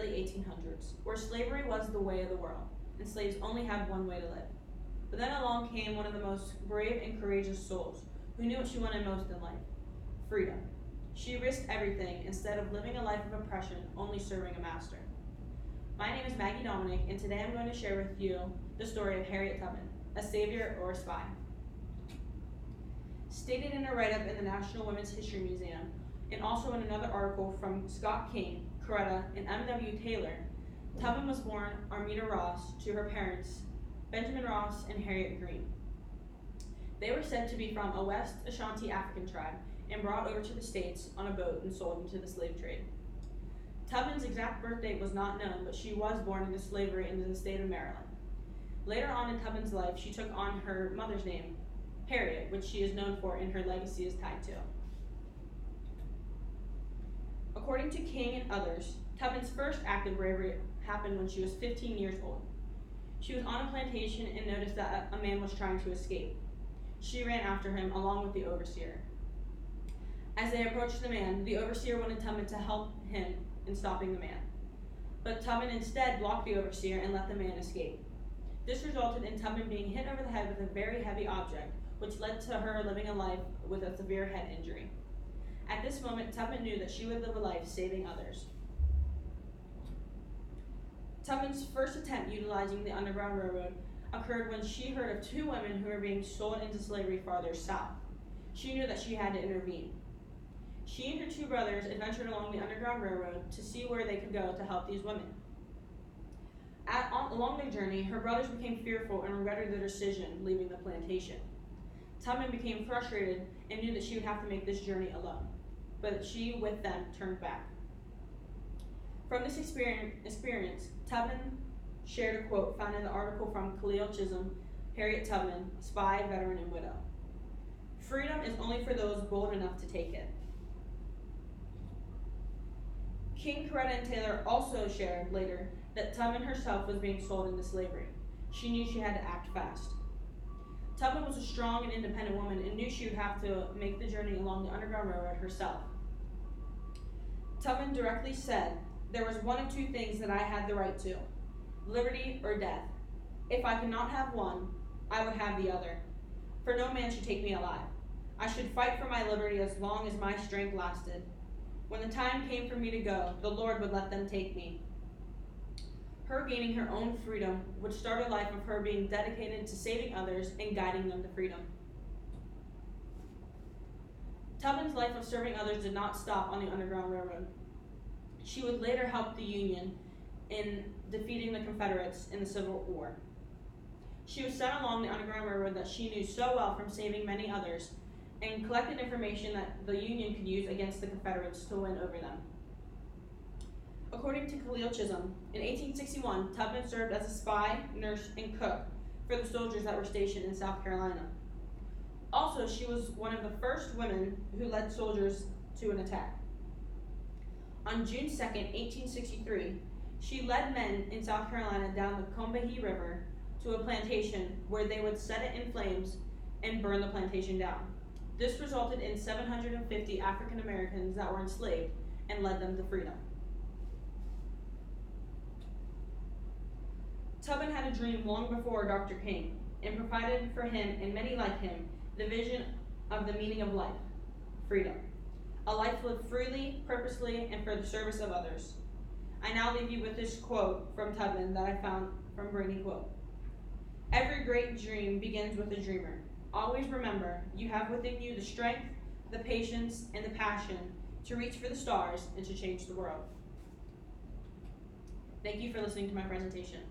early 1800s, where slavery was the way of the world, and slaves only had one way to live. But then along came one of the most brave and courageous souls, who knew what she wanted most in life: freedom. She risked everything instead of living a life of oppression, only serving a master. My name is Maggie Dominic, and today I'm going to share with you the story of Harriet Tubman, a savior or a spy. Stated in a write-up in the National Women's History Museum, and also in another article from Scott King, Coretta, and M.W. Taylor, Tubman was born Armida Ross to her parents, Benjamin Ross and Harriet Green. They were said to be from a West Ashanti African tribe and brought over to the States on a boat and sold into the slave trade. Tubman's exact birth date was not known, but she was born into slavery in the state of Maryland. Later on in Tubman's life, she took on her mother's name, Harriet, which she is known for and her legacy is tied to. According to King and others, Tubman's first act of bravery happened when she was 15 years old. She was on a plantation and noticed that a man was trying to escape. She ran after him along with the overseer. As they approached the man, the overseer wanted Tubman to help him in stopping the man. But Tubman instead blocked the overseer and let the man escape. This resulted in Tubman being hit over the head with a very heavy object, which led to her living a life with a severe head injury. At this moment, Tubman knew that she would live a life saving others. Tubman's first attempt utilizing the Underground Railroad occurred when she heard of two women who were being sold into slavery farther south. She knew that she had to intervene. She and her two brothers adventured along the Underground Railroad to see where they could go to help these women. Along their journey, her brothers became fearful and regretted their decision leaving the plantation. Tubman became frustrated and knew that she would have to make this journey alone, but she, with them, turned back. From this experience, Tubman shared a quote found in the article from Khalil Chisholm, Harriet Tubman, Spy, Veteran, and Widow. "Freedom is only for those bold enough to take it." King, Coretta, and Taylor also shared later that Tubman herself was being sold into slavery. She knew she had to act fast. Tubman was a strong and independent woman and knew she would have to make the journey along the Underground Railroad herself. Tubman directly said, "There was one of two things that I had the right to: liberty or death. If I could not have one, I would have the other. For no man should take me alive. I should fight for my liberty as long as my strength lasted. When the time came for me to go, the Lord would let them take me." Her gaining her own freedom would start a life of her being dedicated to saving others and guiding them to freedom. Tubman's life of serving others did not stop on the Underground Railroad. She would later help the Union in defeating the Confederates in the Civil War. She was sent along the Underground Railroad that she knew so well from saving many others, and collected information that the Union could use against the Confederates to win over them. According to Khalil Chisholm, in 1861, Tubman served as a spy, nurse, and cook for the soldiers that were stationed in South Carolina. Also, she was one of the first women who led soldiers to an attack. On June 2nd, 1863, she led men in South Carolina down the Combahee River to a plantation where they would set it in flames and burn the plantation down. This resulted in 750 African Americans that were enslaved and led them to freedom. Tubman had a dream long before Dr. King, and provided for him and many like him the vision of the meaning of life: freedom. A life lived freely, purposely, and for the service of others. I now leave you with this quote from Tubman that I found from Brainy Quote. "Every great dream begins with a dreamer. Always remember, you have within you the strength, the patience, and the passion to reach for the stars and to change the world." Thank you for listening to my presentation.